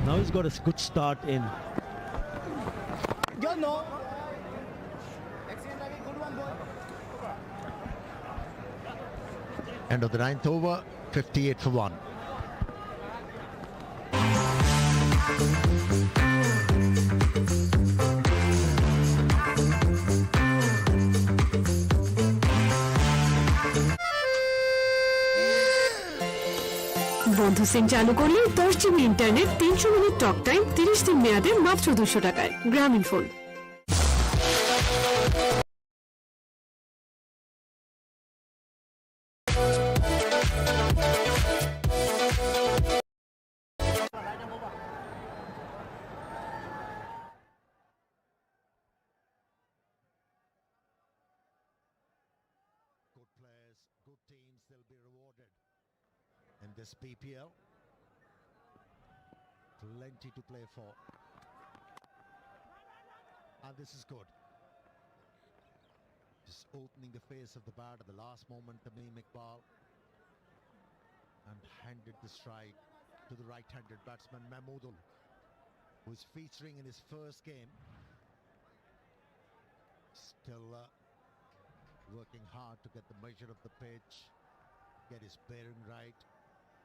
Now he's got a good start in. Good no. Excellent, Ravi. Good one, boy. End of the 9th over, 58 for 1. বন্ধু সিম চালু করলে 10 GB internet 300 minute talk time 30 দিন মেয়াদে মাত্র 200 টাকায়। গ্রামীণ phone. Good players, good teams, they'll be rewarded in this PPL. Plenty to play for. And this is good. Just opening the face of the bat at the last moment, Tamim Iqbal, and handed the strike to the right-handed batsman Mahmoodul, who is featuring in his first game. Still working hard to get the measure of the pitch, get his bearing right.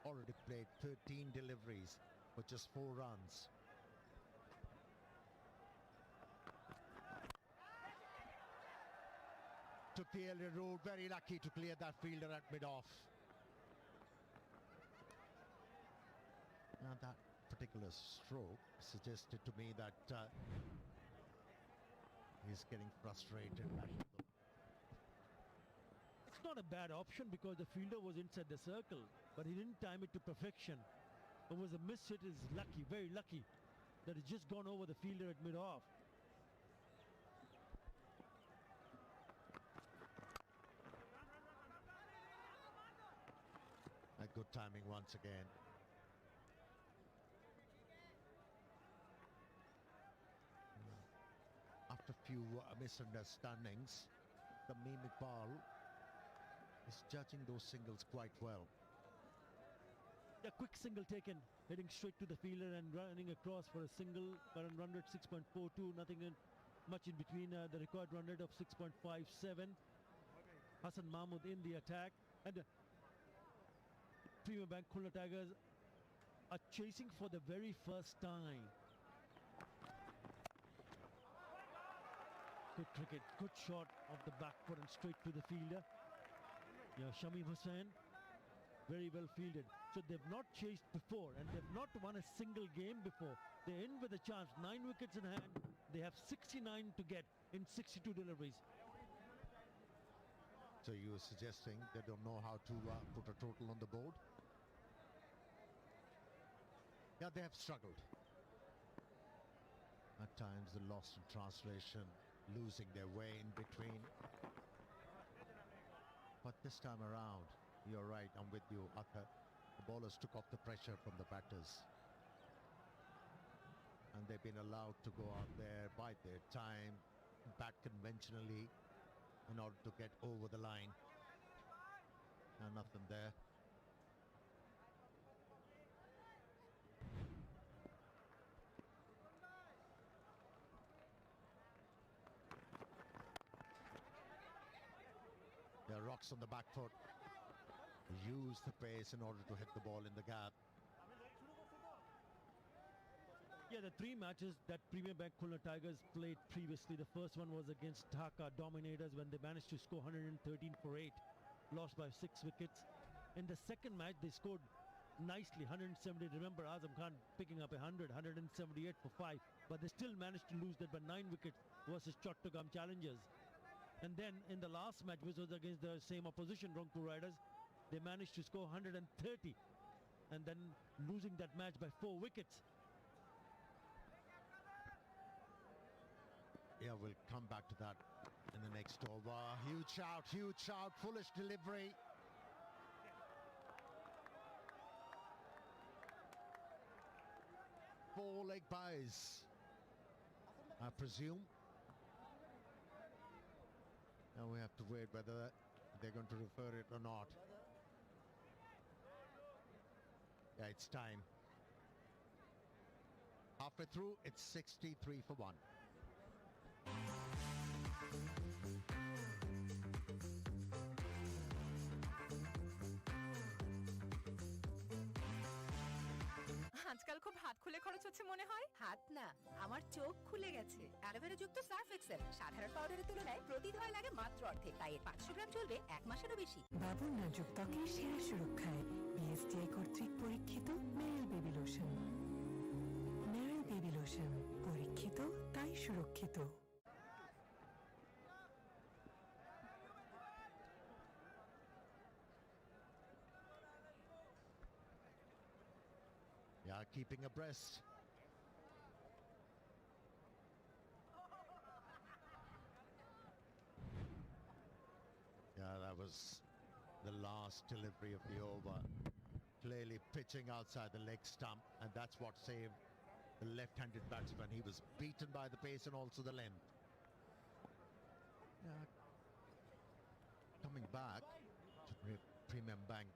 Already played 13 deliveries for just 4 runs. Took the earlier route, very lucky to clear that fielder at mid-off. Now that particular stroke suggested to me that he's getting frustrated. It's not a bad option because the fielder was inside the circle, but he didn't time it to perfection. It was a miss hit. Is lucky, very lucky, that it's just gone over the fielder at mid-off. A good timing once again. After a few misunderstandings, Tamim Iqbal is judging those singles quite well. A quick single taken, heading straight to the fielder and running across for a single. Current run rate 6.42, nothing much in between the required run rate of 6.57. Hassan Mahmood in the attack, and Premier Bank Khulna Tigers are chasing for the very first time. Good cricket, good shot of the back foot and straight to the fielder. Yeah, Shamim Hussain, very well fielded. So they've not chased before and they've not won a single game before. They're in with a chance, 9 wickets in hand. They have 69 to get in 62 deliveries. So you're suggesting they don't know how to put a total on the board? Yeah, they have struggled. At times they're lost in translation, losing their way in between. But this time around, you're right, I'm with you, Athar. The bowlers took off the pressure from the batters. And they've been allowed to go out there, bide their time, bat conventionally in order to get over the line. And nothing there. There are rocks on the back foot. Use the pace in order to hit the ball in the gap. Yeah, the 3 matches that Premier Bank Khulna Tigers played previously, the first one was against Dhaka Dominators when they managed to score 113 for 8, lost by 6 wickets. In the second match, they scored nicely, 170. Remember, Azam Khan picking up 100, 178 for 5, but they still managed to lose that by 9 wickets versus Chattogram Challengers. And then in the last match, which was against the same opposition, Rangpur Riders, they managed to score 130 and then losing that match by 4 wickets. Yeah, we'll come back to that in the next over. Huge shout, foolish delivery. Four leg buys, I presume. Now we have to wait whether they're going to refer it or not. Yeah, it's time. halfway through, it's 63 for 1. আজকাল খুব হাত খুলে খরচ হচ্ছে মনে হয়। হাত না, আমার চোখ খুলে গেছে। অ্যালোভেরা যুক্ত সার্ফ এক্সেল সাধারণ পাউডারের তুলনায় প্রতি ধোয়ায় লাগে মাত্র অর্ধেক, তাই এর 500 গ্রাম চলবে 1 মাসেরও বেশি। বাবুর নাজুক ত্বকের সেরা সুরক্ষায় BDCRICKET কর্তৃক পরীক্ষিত মেরিল বেবি লোশন। মেরিল বেবি লোশন, পরীক্ষিত তাই সুরক্ষিত। Yeah, keeping abreast. Yeah, that was the last delivery of the over. Clearly pitching outside the leg stump, and that's what saved the left-handed batsman. He was beaten by the pace and also the length. Yeah. Coming back to Premium Bank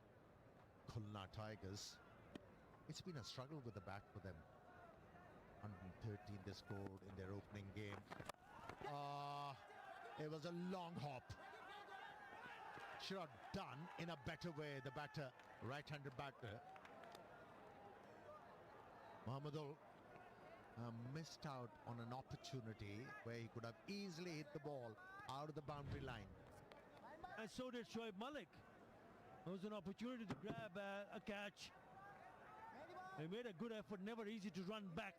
Khulna Tigers. It's been a struggle with the bat for them. 113 they scored in their opening game. It was a long hop. Should have done in a better way, the batter, right-handed batter. Mohammedul missed out on an opportunity where he could have easily hit the ball out of the boundary line. And so did Shoaib Malik. There was an opportunity to grab a catch. He made a good effort, never easy to run back.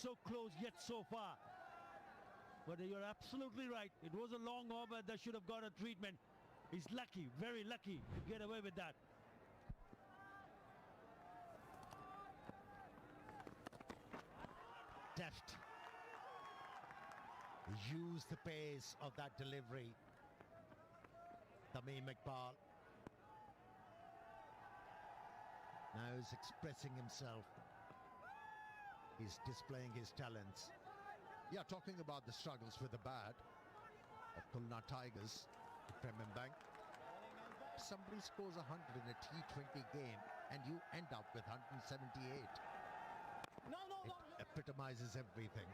So close yet so far. But you're absolutely right. It was a long over that should have got a treatment. He's lucky, very lucky to get away with that. Deft. Use the pace of that delivery. Tamim Iqbal. Now he's expressing himself. He's displaying his talents. Yeah, talking about the struggles with the bat of Khulna Tigers, the Premium Bank. Somebody scores 100 in a T20 game and you end up with 178. It epitomizes everything.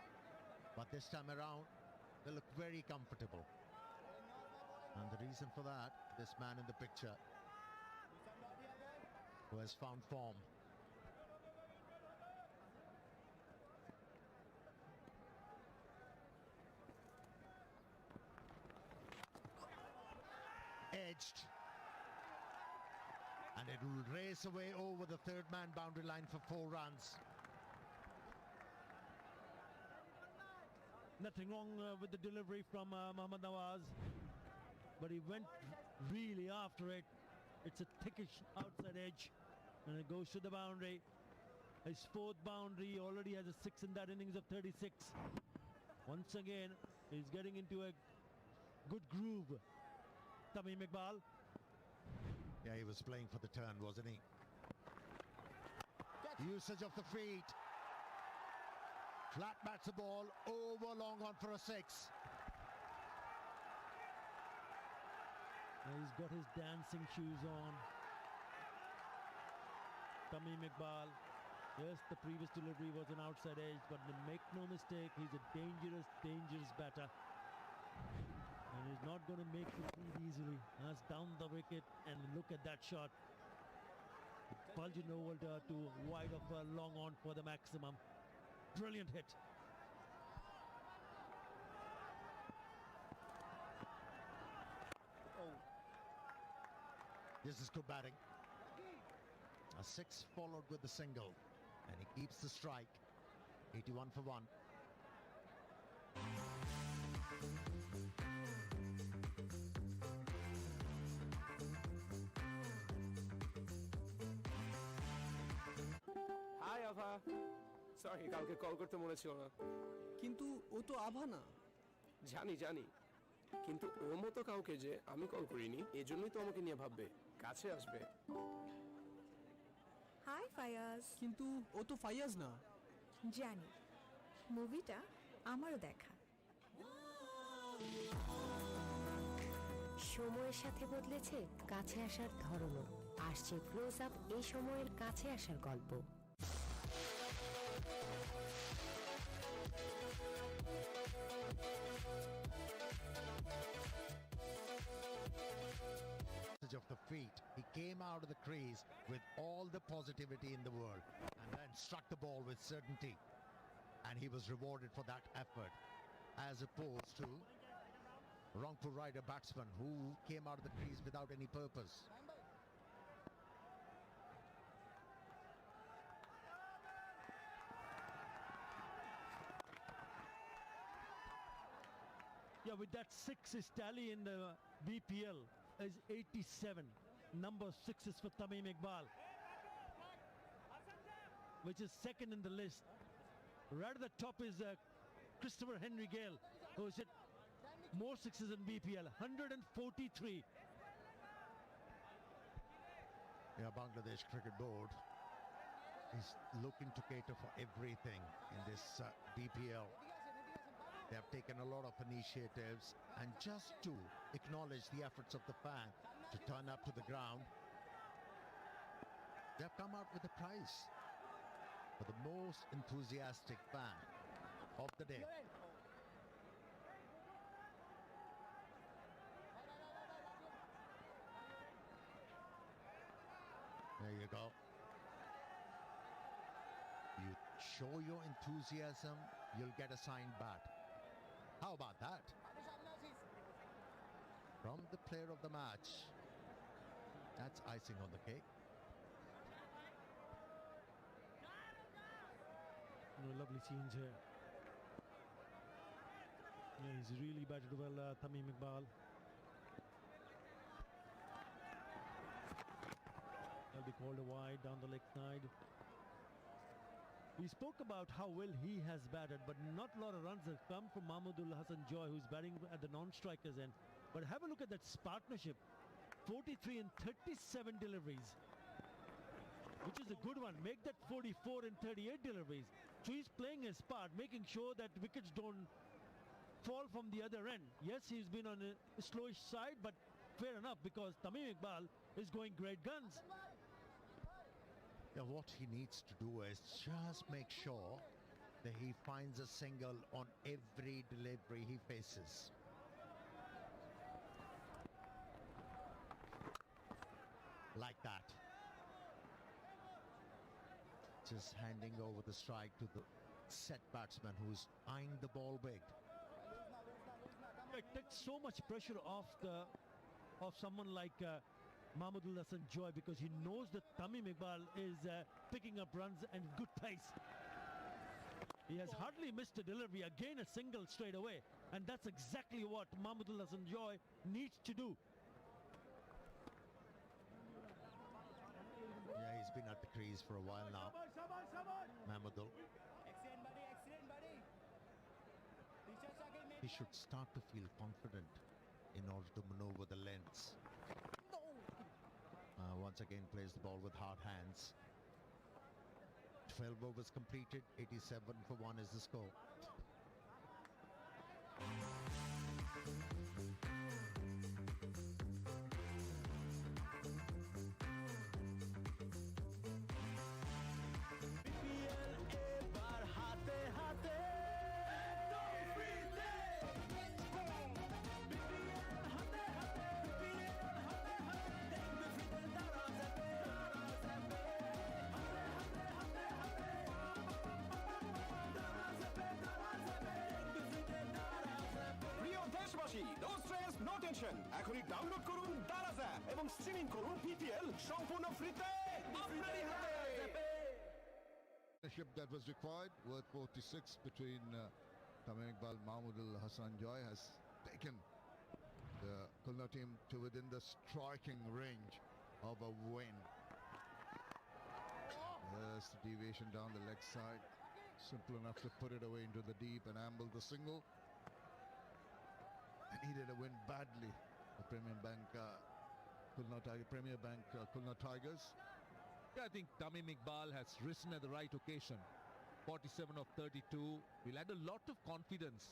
But this time around, they look very comfortable. And the reason for that, this man in the picture, who has found form. Edged. And it will race away over the third man boundary line for 4 runs. Nothing wrong with the delivery from Mohammad Nawaz, but he went really after it. It's a thickish outside edge and it goes to the boundary. His 4th boundary, already has a 6 in that innings of 36. Once again, he's getting into a good groove. Tamim Iqbal. Yeah, he was playing for the turn, wasn't he? Usage of the feet. Flat bats the ball, over long on for a 6. He's got his dancing shoes on. Tamim Iqbal. Yes, the previous delivery was an outside edge, but make no mistake, he's a dangerous, dangerous batter. And he's not going to make the lead easily. That's down the wicket, and look at that shot. Bulging over to wide of a long on for the maximum. Brilliant hit. This is good batting. A 6 followed with the single. And he keeps the strike. 81 for 1. High আভা, sorry কালকে call করতে মনে ছিল না। কিন্তু ও তো আভা না। জানি জানি, কিন্তু ওর মতো কাউকে যে আমি কল করিনি, এজন্যই তো আমাকে নিয়ে ভাববে, কাছে আসবে। হাই ফায়াজ। কিন্তু ও তো ফাইয়াজ না। জানি, মুভিটা আমারও দেখা। সময়ের সাথে বদলেছে কাছে আসার ধরনও। আসছে ক্লোজ আপ এই সময়ের কাছে আসার গল্প। feet. He came out of the crease with all the positivity in the world and then struck the ball with certainty. And he was rewarded for that effort, as opposed to wrongful rider batsman who came out of the crease without any purpose. Yeah, with that 6 his tally in the BPL is 87. Number 6 is for Tamim Iqbal, which is second in the list. Right at the top is Christopher Henry Gale, who has hit more sixes in BPL, 143. Yeah, Bangladesh Cricket Board is looking to cater for everything in this BPL. They have taken a lot of initiatives, and just to acknowledge the efforts of the fan to turn up to the ground, they have come out with a prize for the most enthusiastic fan of the day. There you go. You show your enthusiasm, you'll get a signed bat. How about that? From the player of the match. That's icing on the cake. Lovely scenes here. Yeah, he's really batted well, Tamim Iqbal. That'll be called a wide down the leg side. We spoke about how well he has batted, but not a lot of runs have come from Mahmudul Hasan Joy, who's batting at the non-strikers end. But have a look at that partnership. 43 and 37 deliveries, which is a good one. Make that 44 and 38 deliveries. So he's playing his part, making sure that wickets don't fall from the other end. Yes, he's been on a slowish side, but fair enough, because Tamim Iqbal is going great guns. Yeah, what he needs to do is just make sure that he finds a single on every delivery he faces. Like that. Just handing over the strike to the set batsman who's eyeing the ball big. It takes so much pressure off someone like Mahmudul Hasan Joy, because he knows that Tamim Iqbal is picking up runs and good pace. He has hardly missed a delivery. Again, a single straight away. And that's exactly what Mahmudul Hasan Joy needs to do. Yeah, he's been at the crease for a while now. Mahmudul. He should start to feel confident in order to maneuver the lengths. Once again plays the ball with hard hands. 12 overs completed, 87 for 1 is the score. No stress no tension এখনই download করুন Daraz app এবং streaming করুন BPL সম্পূর্ণ ফ্রিতে আপনারই হাতে That was required, worth 46 between Tamim Iqbal, Mahmudul Hasan Joy has taken the Khulna team to within the striking range of a win. There's the deviation down the leg side, simple enough to put it away into the deep and amble the single. Needed a win badly. The Premier Bank Khulna Tigers. Yeah, I think Tamim Iqbal has risen at the right occasion. 47 of 32 will add a lot of confidence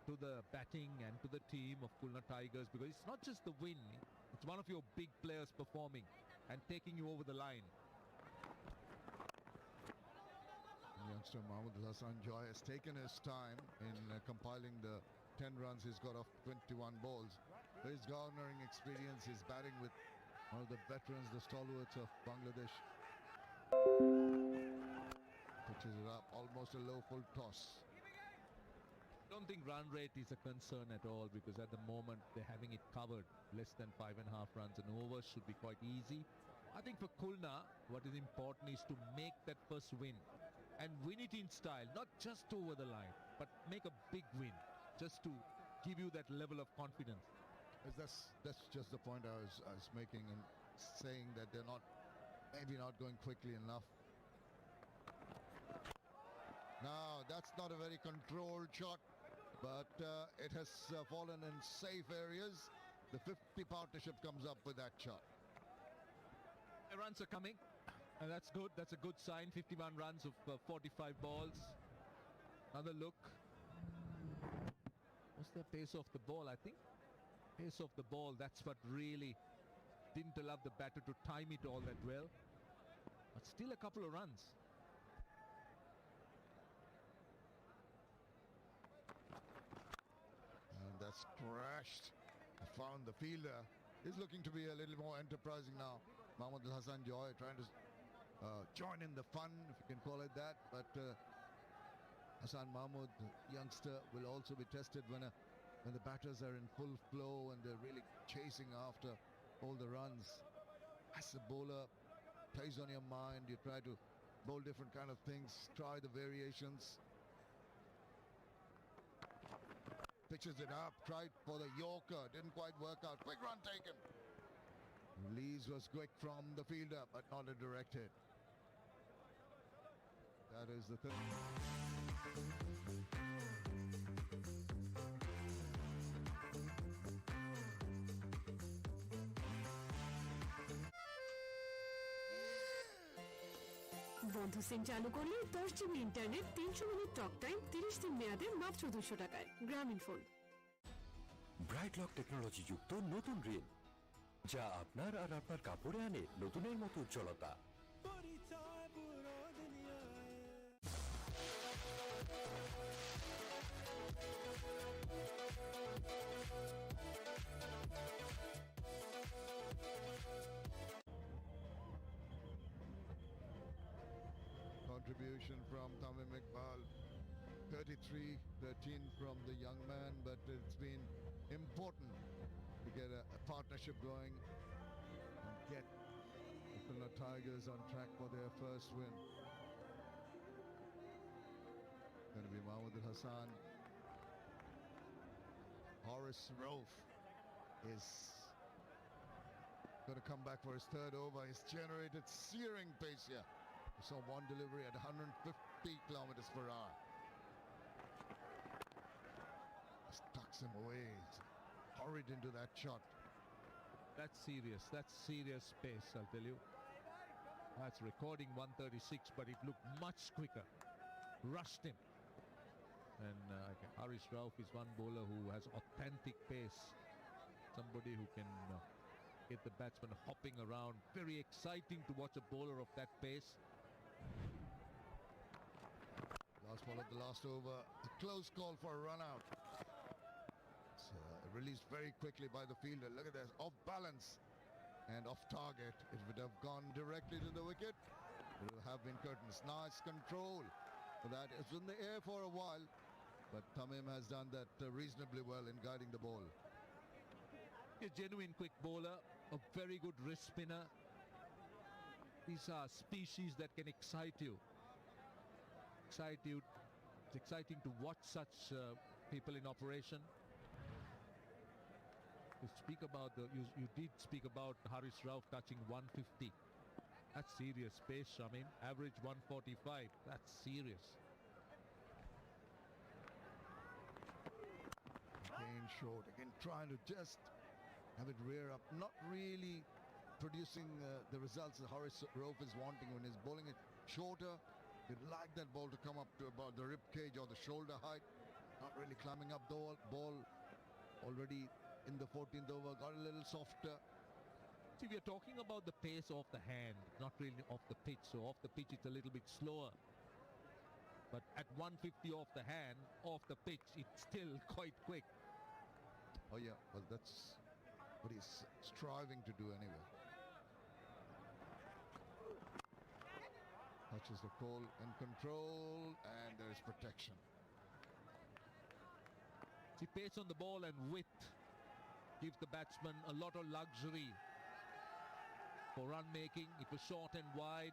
to the batting and to the team of Khulna Tigers, because it's not just the win, it's one of your big players performing and taking you over the line. Youngster Mahmudul Hasan Joy has taken his time in compiling the 10 runs he's got off 21 balls. But he's garnering experience. He's batting with one of the veterans, the stalwarts of Bangladesh. Pitches it up, almost a low full toss. I don't think run rate is a concern at all, because at the moment they're having it covered. Less than 5.5 runs and over should be quite easy. I think for Khulna, what is important is to make that first win and win it in style, not just over the line, but make a big win, just to give you that level of confidence. That's just the point I was making, and saying that they're maybe not going quickly enough. Now, that's not a very controlled shot, but it has fallen in safe areas. The 50 partnership comes up with that shot. The runs are coming, and that's good. That's a good sign. 51 runs of 45 balls. Another look. What's the pace of the ball? I think pace of the ball, that's what really didn't allow the batter to time it all that well. But still a couple of runs. And that's crashed. Found the fielder. He's looking to be a little more enterprising now. Mohammad Hassan Joy trying to join in the fun, if you can call it that. But Hassan Mahmood, youngster, will also be tested when the batters are in full flow and they're really chasing after all the runs. As a bowler, plays on your mind. You try to bowl different kind of things, try the variations. Pitches it up, tried for the Yorker, didn't quite work out. Quick run taken. Release was quick from the fielder, but not a direct hit. That is the thing. বন্ধু সিম চালু করলে 10 GB internet, 300 minute talk time, 30 দিন মেয়াদে মাত্র 200 টাকায়। গ্রামীণ phone. Bright lock technology যুক্ত নতুন রিল, যা আপনার আর আপনার কাপড়ে আনে নতুনের মতো উজ্জ্বলতা। Contribution from Tamim Iqbal, 33-13 from the young man, but it's been important to get a partnership going and get the Khulna Tigers on track for their first win. Going to be Mahmood Hassan. Horace Rauf is going to come back for his third over. He's generated searing pace here. We saw one delivery at 150 kilometers per hour. Just tucks him away. Hurried into that shot. That's serious. That's serious pace, I'll tell you. That's recording 136, but it looked much quicker. Rushed him. And Harish Rauf is one bowler who has authentic pace. Somebody who can get the batsman hopping around. Very exciting to watch a bowler of that pace. Last ball of the last over. A close call for a run out. It's released very quickly by the fielder. Look at this. Off balance and off target. It would have gone directly to the wicket. It would have been curtains. Nice control for that. It's in the air for a while, but Tamim has done that reasonably well in guiding the ball. A genuine quick bowler, a very good wrist spinner. These are species that can excite you. It's exciting to watch such people in operation. You did speak about Harish Rauf touching 150. That's serious pace, Shamim. Average 145. That's serious. Again short. Again trying to just have it rear up. Not really producing the results that Horace Rauf is wanting when he's bowling it shorter. You'd like that ball to come up to about the rib cage or the shoulder height. Not really climbing up the ball. Already in the 14th over, got a little softer. See, we are talking about the pace off the hand, not really off the pitch. So off the pitch, it's a little bit slower. But at 150 off the hand, off the pitch, it's still quite quick. Oh yeah, well that's what he's striving to do anyway. Touches the pole, in control, and there is protection. See, pace on the ball and width gives the batsman a lot of luxury for run making. It was short and wide.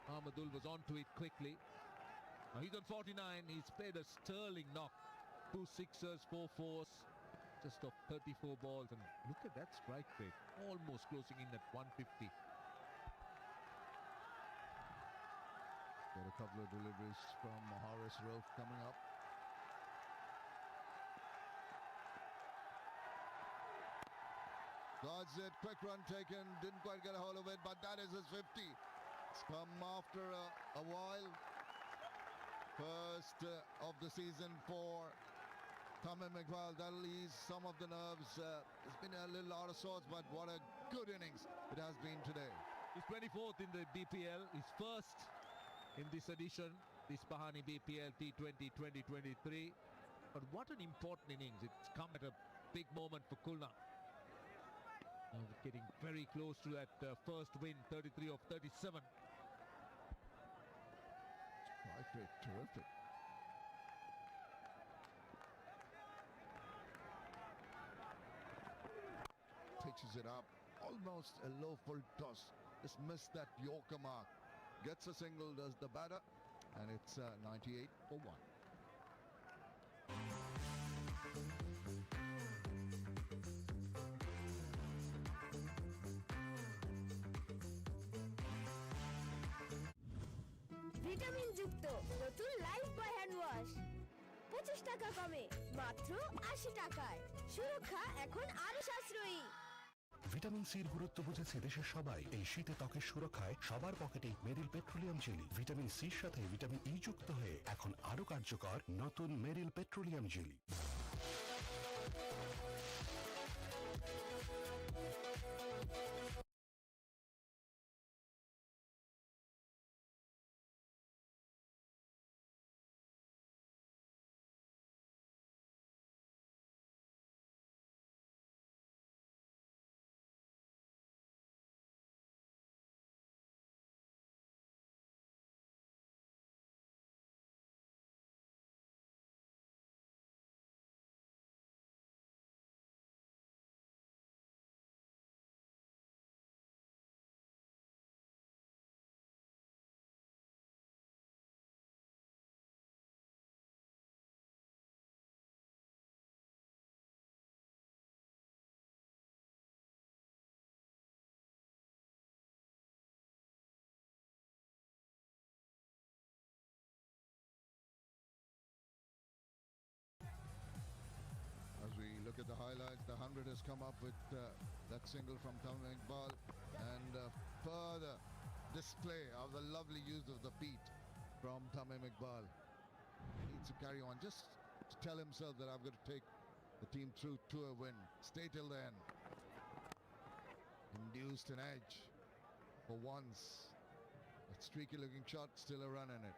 Mahmudul was onto it quickly. Now he's on 49. He's played a sterling knock. 2 sixers, 4 fours, just off 34 balls. And look at that strike rate, almost closing in at 150. Got a couple of deliveries from Horace Rofe coming up. Dodged it, quick run taken, didn't quite get a hold of it, but that is his 50. It's come after a while. First of the season for Tamim Iqbal. That'll ease some of the nerves. It's been a little out of sorts, but what a good innings it has been today. He's 24th in the BPL. His first in this edition, this Pahani BPL T20 2023. But what an important innings. It's come at a big moment for Khulna. Getting very close to that first win, 33 of 37. Strike rate, terrific. Pitches it up, almost a low full toss. Just missed that Yorker mark. Gets a single, does the batter, and it's 98 for 1. Vitamin যুক্ত নতুন life বয় hand wash 25 টাকা কমে মাত্র 80 টাকায়। সুরক্ষা এখন আরো সাশ্রয়ী। ভিটামিন সির গুরুত্ব বুঝেছে দেশের সবাই। এই শীতে ত্বকের সুরক্ষায় সবার পকেটে মেরিল পেট্রোলিয়াম জেলি। ভিটামিন সির সাথে ভিটামিন ই যুক্ত হয়ে এখন আরো কার্যকর নতুন Meril petroleum jelly. As we look at the highlights, the 100 has come up with that single from Tamim Iqbal, and further display of the lovely use of the feet from Tamim Iqbal. He needs to carry on, just to tell himself that I've got to take the team through to a win. Stay till the end. Induced an edge for once. A streaky looking shot, still a run in it.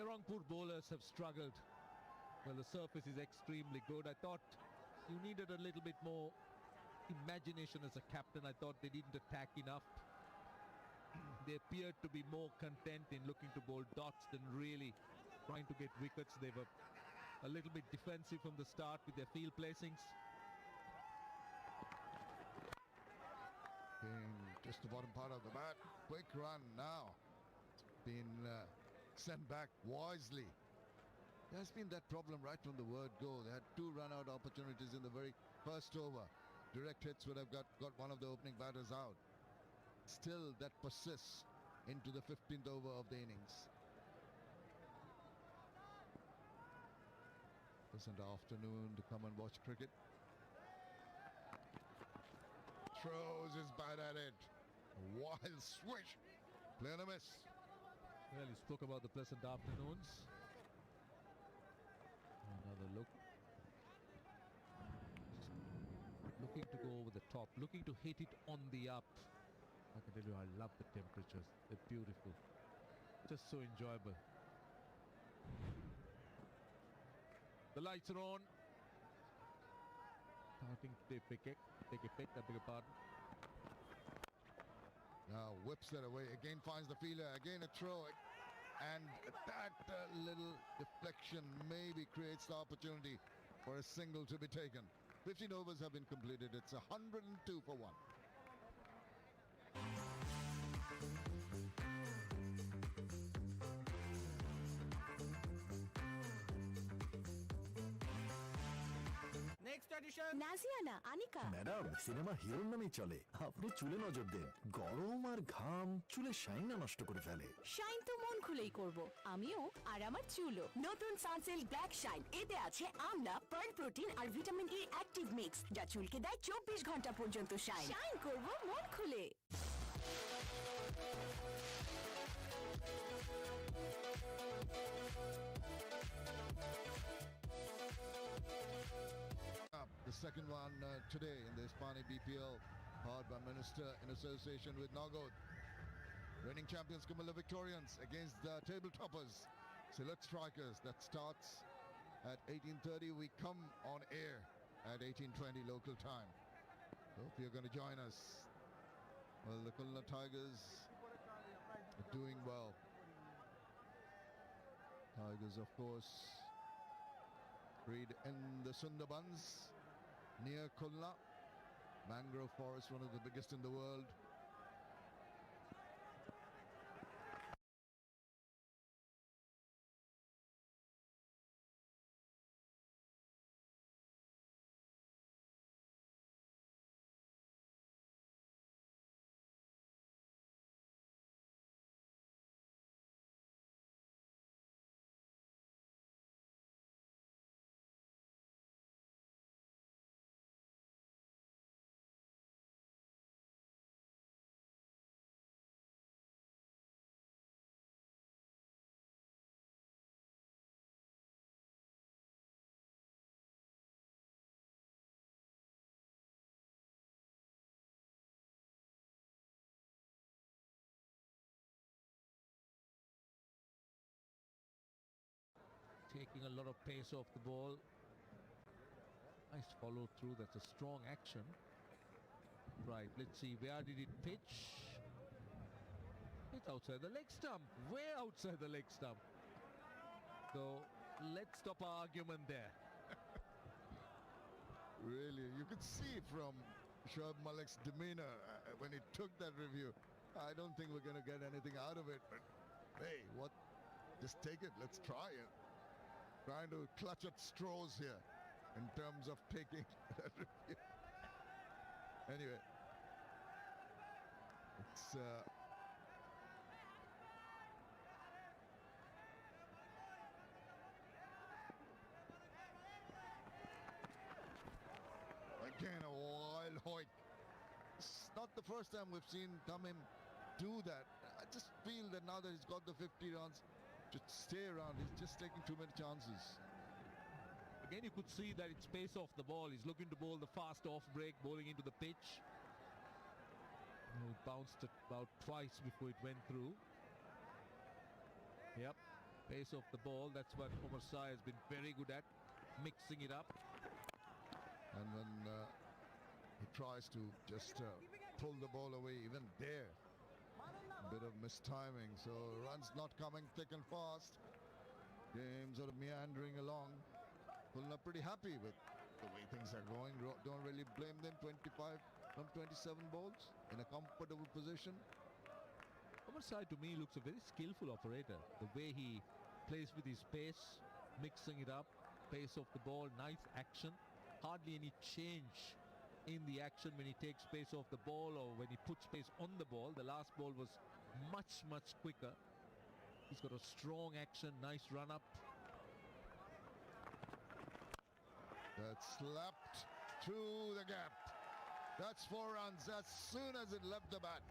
Rangpur bowlers have struggled. Well, the surface is extremely good. I thought you needed a little bit more imagination as a captain. I thought they didn't attack enough. They appeared to be more content in looking to bowl dots than really trying to get wickets. They were a little bit defensive from the start with their field placings. In just the bottom part of the bat. Quick run now. Been sent back wisely. There's been that problem right from the word go. They had 2 run-out opportunities in the very first over. Direct hits would have got one of the opening batters out. Still, that persists into the 15th over of the innings. Pleasant afternoon to come and watch cricket. Throws his bat at it. A wild swish. Play and a miss. Well, you spoke about the pleasant afternoons. Another look. Looking to go over the top, looking to hit it on the up. I can tell you, I love the temperatures. They're beautiful. Just so enjoyable. The lights are on. Starting to take a pick, I beg your pardon. Now whips that away. Again finds the fielder. Again a throw. And that little deflection maybe creates the opportunity for a single to be taken. 15 overs have been completed. It's 102 for 1. Next edition নাজিয়ানা Anika madam cinema হিরোর নামেই চলে। আপনি চুলে নজর দেন, গরম আর ঘাম চুলের শাইন নষ্ট করে ফেলে। শাইন তো মন খুলেই করব আমিও আর আমার চুলও। নতুন সানসিল্ক ব্ল্যাক শাইন, এতে আছে আমলা, পার্ল প্রোটিন আর ভিটামিন ই অ্যাক্টিভ মিক্স, যা চুলকে দেয় 24 ঘন্টা পর্যন্ত শাইন। শাইন করব মন খুলে। The second one today in the Hispanic BPL, powered by Minister in association with Nagod. Reigning champions Kumala Victorians against the table toppers, Select Strikers. That starts at 18:30. We come on air at 18:20 local time. Hope you're going to join us. Well, the Kulna Tigers are doing well. Tigers, of course, breed in the Sundarbans near Kulna. Mangrove forest, one of the biggest in the world. Taking a lot of pace off the ball. Nice follow through. That's a strong action. Right, let's see. Where did it pitch? It's outside the leg stump. Way outside the leg stump. So let's stop our argument there. Really, you could see from Shoaib Malik's demeanor when he took that review. I don't think we're going to get anything out of it, but hey, what? Just take it. Let's try it. Trying to clutch at straws here in terms of taking that review. Anyway, it's again a wild hoik. It's not the first time we've seen Tamim do that. I just feel that now that he's got the 50 runs to stay around, he's just taking too many chances. Again, you could see that it's pace off the ball. He's looking to bowl the fast off break, bowling into the pitch. He bounced it about twice before it went through. Yep, pace off the ball. That's what Omar Sai has been very good at, mixing it up. And when he tries to just pull the ball away, even there, a bit of mistiming. So runs not coming thick and fast. Game sort of meandering along. Kulna pretty happy with the way things are going. Don't really blame them. 25 from 27 balls in a comfortable position. Omar Sai to me looks a very skillful operator. The way he plays with his pace, mixing it up, pace of the ball, nice action. Hardly any change in the action when he takes pace off the ball or when he puts pace on the ball. The last ball was much quicker. He's got a strong action, nice run up. That slapped through the gap. That's 4 runs as soon as it left the bat.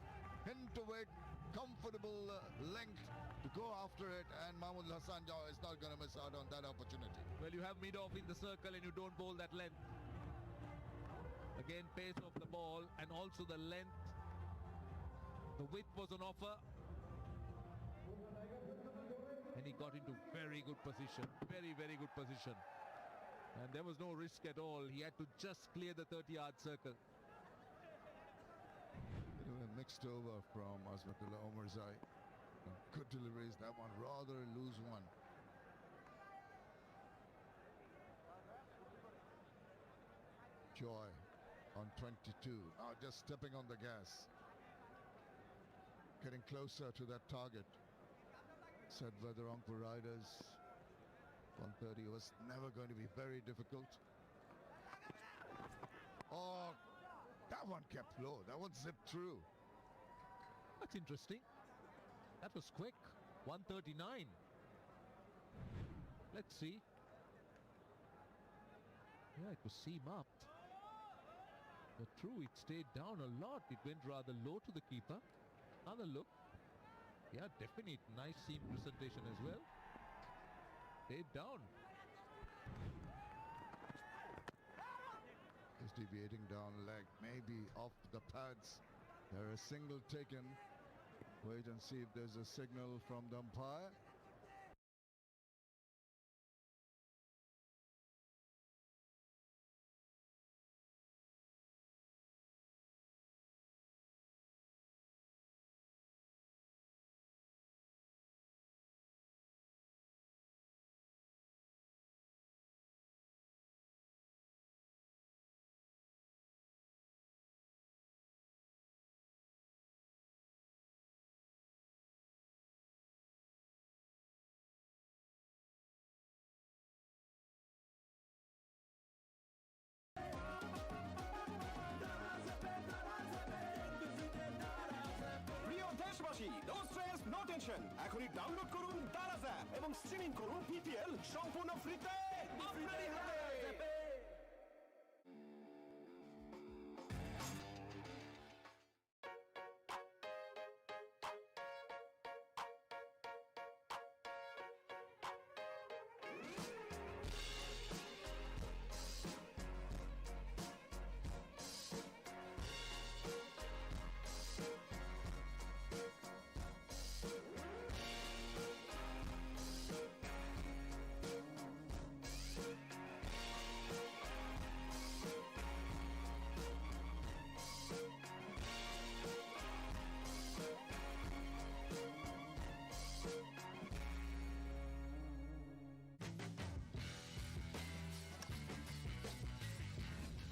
Into it, comfortable length to go after it, and Mahmood Hassan Jaw is not going to miss out on that opportunity. Well, you have mid-off in the circle and you don't bowl that length. Again, pace of the ball and also the length. The width was on offer. And he got into very good position. Very good position. And there was no risk at all. He had to just clear the 30-yard circle. A mix next over from Azmatullah Omarzai. Good deliveries, that one, rather a loose one. Joy on 22, now just stepping on the gas. Getting closer to that target. Said Vedarangpur Riders, 130 was never going to be very difficult. Oh, that one kept low, that one zipped through. That's interesting. That was quick. 139. Let's see. Yeah, it was seam-upped. But true, it stayed down a lot. It went rather low to the keeper. Another look. Yeah, definite. Nice seam presentation as well. Stayed down. Is deviating down leg, maybe off the pads. There is single taken. Wait and see if there's a signal from the umpire. প্রিয় দেশবাসী, no stress no tension, এখনই download করুন Daraz app এবং streaming করুন BPL সম্পূর্ণ ফ্রিতে আপনারই হাতে।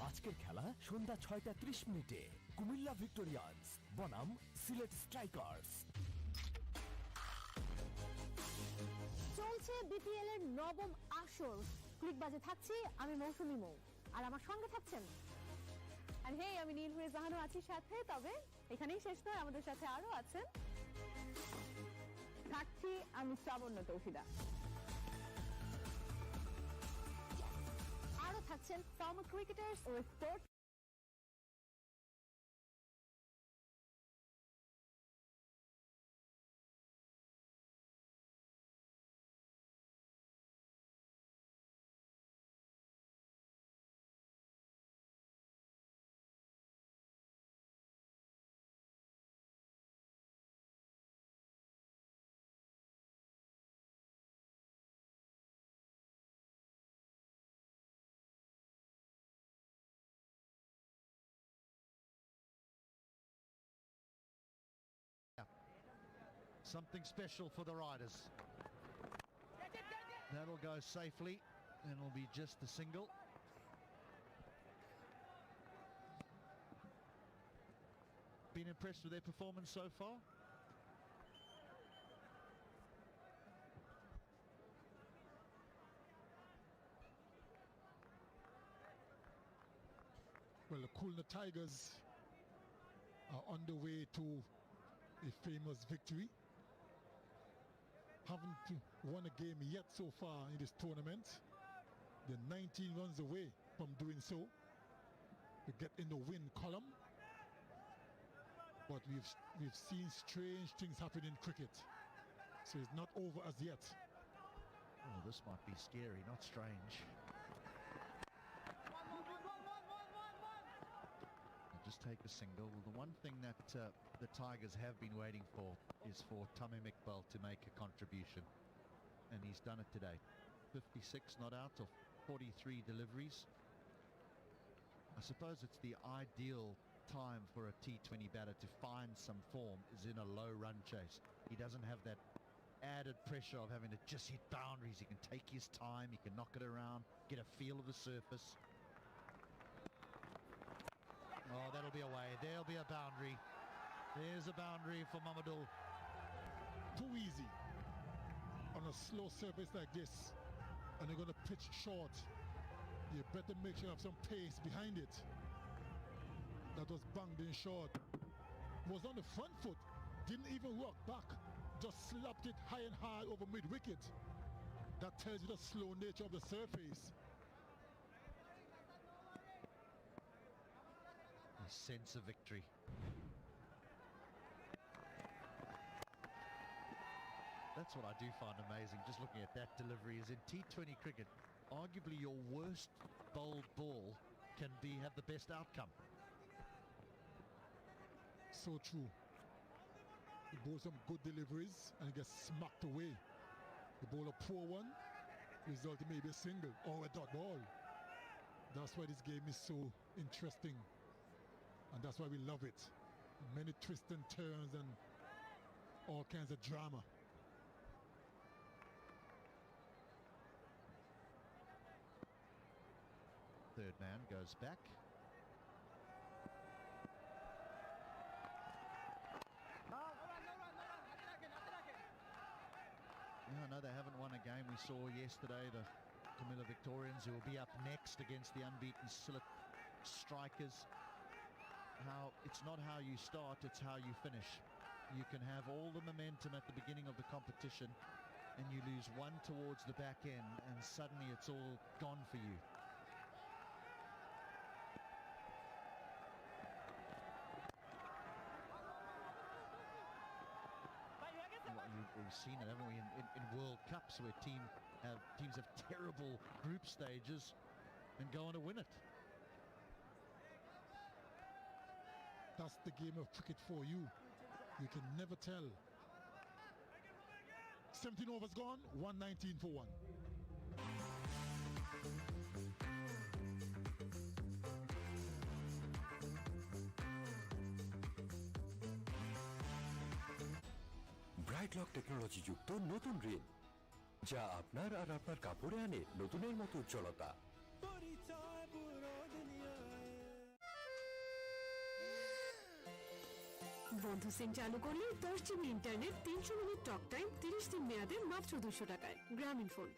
আজকের খেলা সন্ধ্যা 6:30 কুমিল্লা ভিক্টোরিয়ান্স বনাম সিলেট স্ট্রাইকার্স। চলছে বিপিএল এর নবম আসর। ক্লিকবাজে থাকছি আমি মৌসুমী মৌ, আর আমার সঙ্গে থাকছেন আর হে আমি নীলহুরে জাহানও আছি সাথে। তবে এখানেই শেষ নয়, আমাদের সাথে আরো আছেন। থাকছি আমি শ্রাবণ্য তৌহিদা, আরো থাকছেন ফর্মার ক্রিকেটার্স ও sports Something special for the Riders. That'll go safely and it'll be just the single. Been impressed with their performance so far? Well, the Khulna Tigers are on the way to a famous victory. Haven't won a game yet so far in this tournament. They're 19 runs away from doing so. To get in the win column. But we've seen strange things happen in cricket. So it's not over as yet. Oh, this might be scary, not strange. Just take a single. The one thing that the Tigers have been waiting for is for Tamim Iqbal to make a contribution, and he's done it today. 56 not out of 43 deliveries. I suppose it's the ideal time for a T20 batter to find some form is in a low run chase. He doesn't have that added pressure of having to just hit boundaries. He can take his time, he can knock it around, get a feel of the surface. Oh, that'll be away. There'll be a boundary. There's a boundary for Mamadou. Too easy on a slow surface like this, and you're going to pitch short. You better make sure you have some pace behind it. That was banged in short. Was on the front foot, didn't even work back, just slapped it high and hard over mid-wicket. That tells you the slow nature of the surface. A sense of victory. That's what I do find amazing, just looking at that delivery, is in T20 cricket, arguably your worst bowled ball can have the best outcome. So true. He bowls some good deliveries and gets smacked away. He bowl a poor one, resulting maybe a single or a dot ball. That's why this game is so interesting, and that's why we love it. Many twists and turns and all kinds of drama. Third man goes back. No, they haven't won a game. We saw yesterday the Camilla Victorians, who will be up next against the unbeaten Sillet Strikers. It's not how you start, it's how you finish. You can have all the momentum at the beginning of the competition and you lose one towards the back end and suddenly it's all gone for you. We've seen it, haven't we, in World Cups where teams have terrible group stages and go on to win it. That's the game of cricket for you. You can never tell. 17 overs gone, 119 for 1. ব্রাইটলক technology যুক্ত নতুন reel, যা আপনার আর আপনার কাপড়ে আনে নতুনের মতো উজ্জ্বলতা। বন্ধু সিম চালু করলে 10 GB internet, 300 minute talk time, 30 দিন মেয়াদে মাত্র 200 টাকায়। গ্রামীণ phone.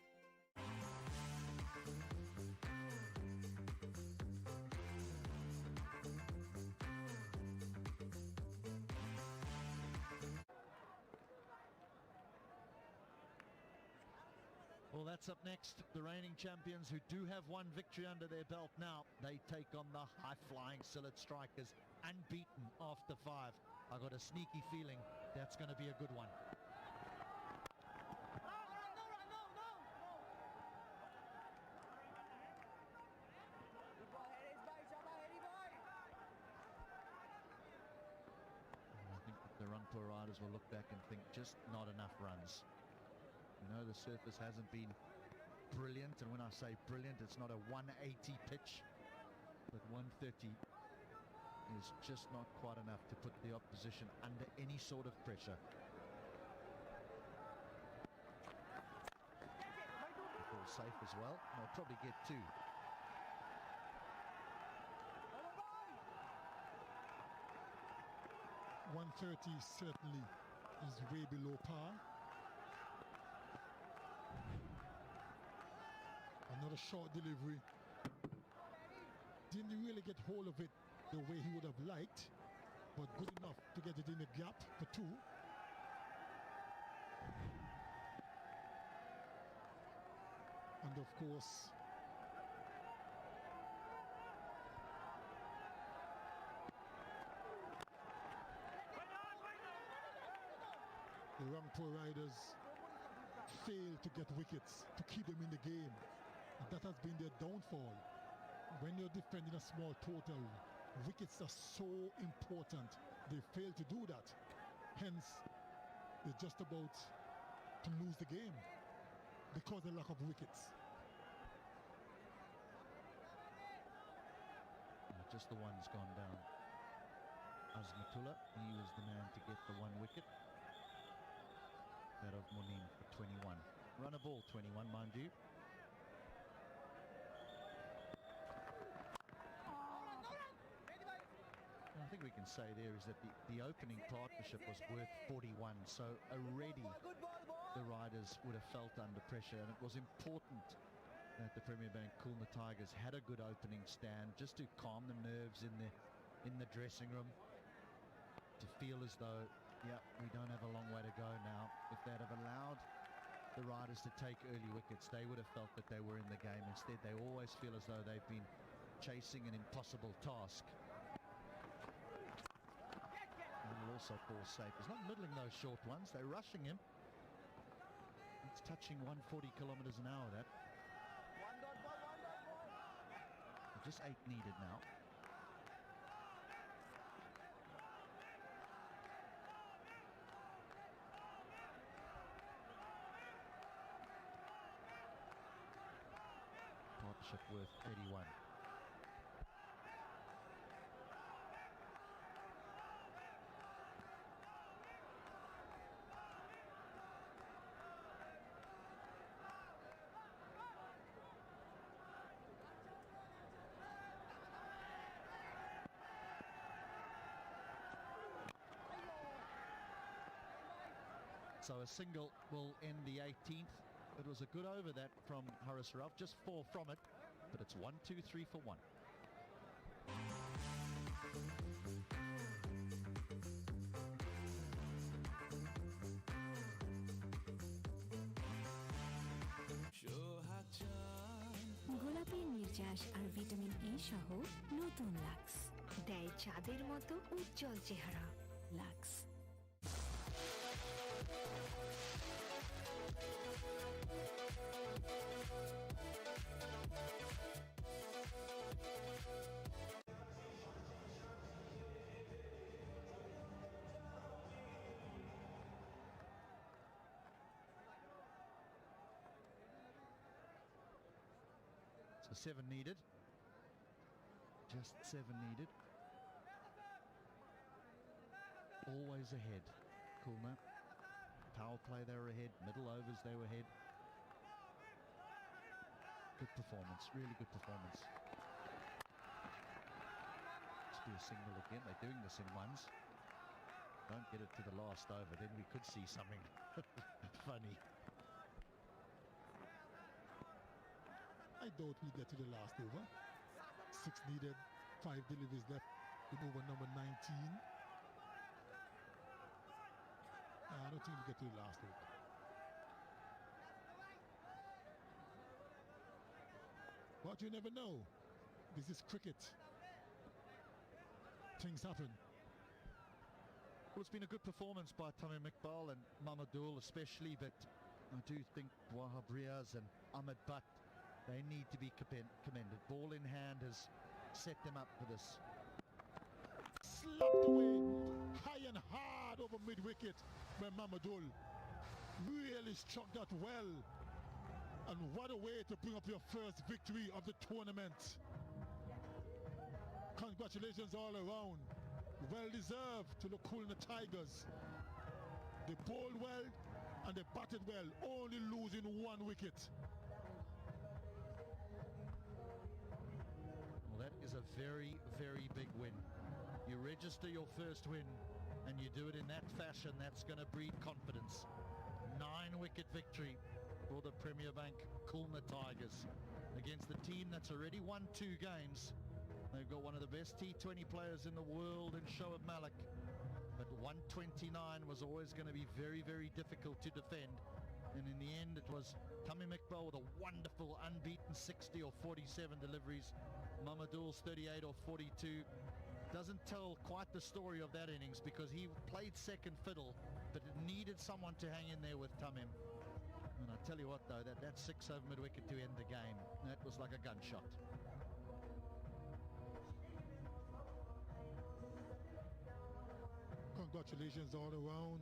Well, that's up next. The reigning champions, who do have one victory under their belt now, they take on the high-flying Sillet Strikers, unbeaten after 5. I got a sneaky feeling that's going to be a good one. I think the Rangpur Riders will look back and think just not enough runs. You know, the surface hasn't been brilliant, and when I say brilliant, it's not a 180 pitch, but 130 is just not quite enough to put the opposition under any sort of pressure. Ball safe as well. They'll probably get 2. .130 certainly is way below par. Another short delivery. Didn't really get hold of it the way he would have liked, but good enough to get it in the gap for 2. And of course, the Rangpur Riders failed to get wickets to keep them in the game. And that has been their downfall. When you're defending a small total, wickets are so important. They fail to do that. Hence, they're just about to lose the game because of the lack of wickets. Just the one's gone down. Azmatullah, he was the man to get the 1 wicket. That of Monin for 21. Run a ball 21, mind you. I think we can say there is that the opening partnership was worth 41, so already the riders would have felt under pressure, and it was important that the Premier Bank Kulna Tigers had a good opening stand just to calm the nerves in the dressing room, to feel as though, yeah, we don't have a long way to go now. If they'd have allowed the riders to take early wickets, they would have felt that they were in the game. Instead, they always feel as though they've been chasing an impossible task. And will also fall safe. He's not middling those short ones. They're rushing him. It's touching 140 kilometers an hour, that. Just 8 needed now. Partnership worth 81. So a single will end the 18th. It was a good over that from Haris Rauf, just 4 from it, but it's 1, 2, 3 for 1. গোলাপের নির্যাস আর vitamin E সহ নতুন lux দেয় চাঁদের মতো উজ্জ্বল চেহারা। Lux. So 7 needed. Just 7 needed. Always ahead. Kulna. Power play they were ahead. Middle overs they were ahead. Good performance. Really good performance. Let's do a single again. They're doing this in ones. Don't get it to the last over. Then we could see something funny. I doubt we'll get to the last over. 6 needed, 5 deliveries left in over number 19. I don't think we'll get to the last over. But you never know. This is cricket. Things happen. Well, it's been a good performance by Tamim Iqbal and Mamadul especially, but I do think Wahab Riaz and Ahmed Butt, they need to be commended. Ball in hand has set them up for this. Slapped away high and hard over mid-wicket by Mamadul. Really struck that well. And what a way to bring up your first victory of the tournament. Congratulations all around. Well deserved to the Kulna Tigers. They bowled well and they batted well, only losing 1 wicket. Well, that is a very, very big win. You register your first win and you do it in that fashion, that's going to breed confidence. 9-wicket victory for the Premier Bank Kulna Tigers against the team that's already won 2 games. They've got one of the best T20 players in the world in Shoaib Malik. But 129 was always going to be very, very difficult to defend. And in the end, it was Tamim Iqbal with a wonderful unbeaten 60 or 47 deliveries. Mamadul's 38 or 42. Doesn't tell quite the story of that innings because he played second fiddle, but it needed someone to hang in there with Tamim. And I tell you what though, that 6 over mid-wicket to end the game, that was like a gunshot. Congratulations all around.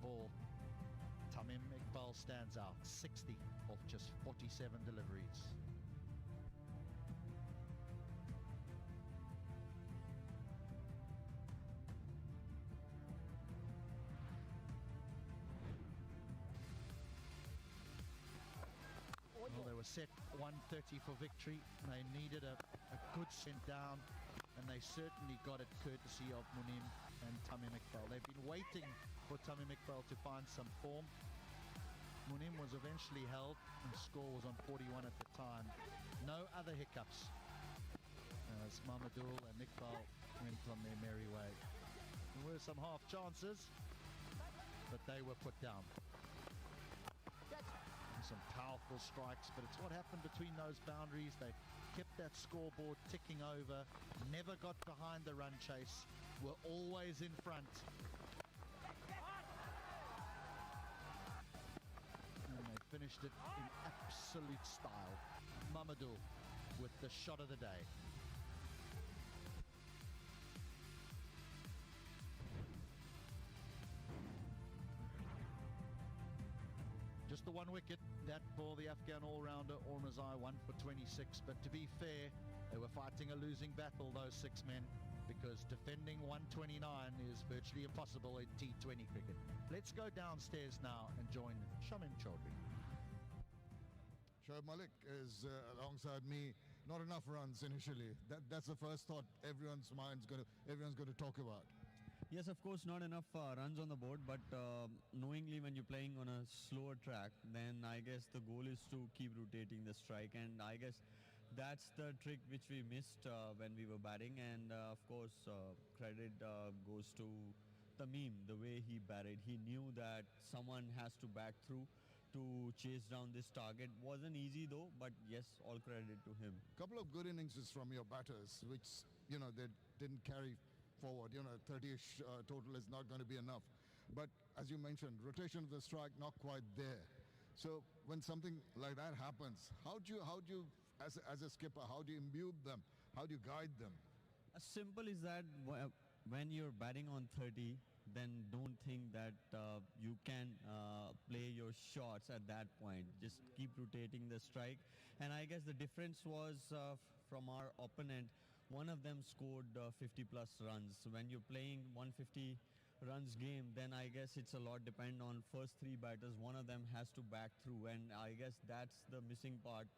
ball. Tamim Iqbal stands out, 60 of just 47 deliveries. Well, they were set 130 for victory. They needed a good send down, and they certainly got it courtesy of Munim and Tamim Iqbal. They've been waiting for Tamim Iqbal to find some form. Munim was eventually held, and score was on 41 at the time. No other hiccups as Mamadul and Iqbal went on their merry way. There were some half chances, but they were put down. Some powerful strikes, but it's what happened between those boundaries. They kept that scoreboard ticking over, never got behind the run chase, were always in front. And they finished it in absolute style. Mamadou with the shot of the day. Just the one wicket, that for the Afghan all-rounder Ormazai, 1 for 26. But to be fair, they were fighting a losing battle, those 6 men, because defending 129 is virtually impossible in T20 cricket. Let's go downstairs now and join Shamim Chaudhry. Shoaib Malik is alongside me. Not enough runs initially. That's the first thought everyone's going to talk about. Yes, of course, not enough runs on the board, but knowingly when you're playing on a slower track, then I guess the goal is to keep rotating the strike, and I guess that's the trick which we missed when we were batting. And of course, credit goes to Tamim, the way he batted. He knew that someone has to back through to chase down this target. Wasn't easy though, but yes, all credit to him. Couple of good innings from your batters, which they didn't carry forward. 30-ish total is not going to be enough. But as you mentioned, rotation of the strike not quite there. So when something like that happens, how do you as a skipper, how do you imbue them? How do you guide them? As simple as that, when you're batting on 30, then don't think that you can play your shots at that point. Just keep rotating the strike. And I guess the difference was from our opponent. One of them scored 50 plus runs. When you're playing 150 runs game, then I guess it's a lot depend on first 3 batters. One of them has to back through, and I guess that's the missing part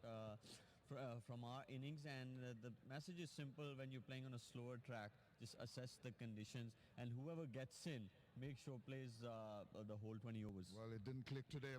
from our innings. And the message is simple: when you're playing on a slower track, just assess the conditions, and whoever gets in, make sure plays the whole 20 overs. Well, it didn't click today.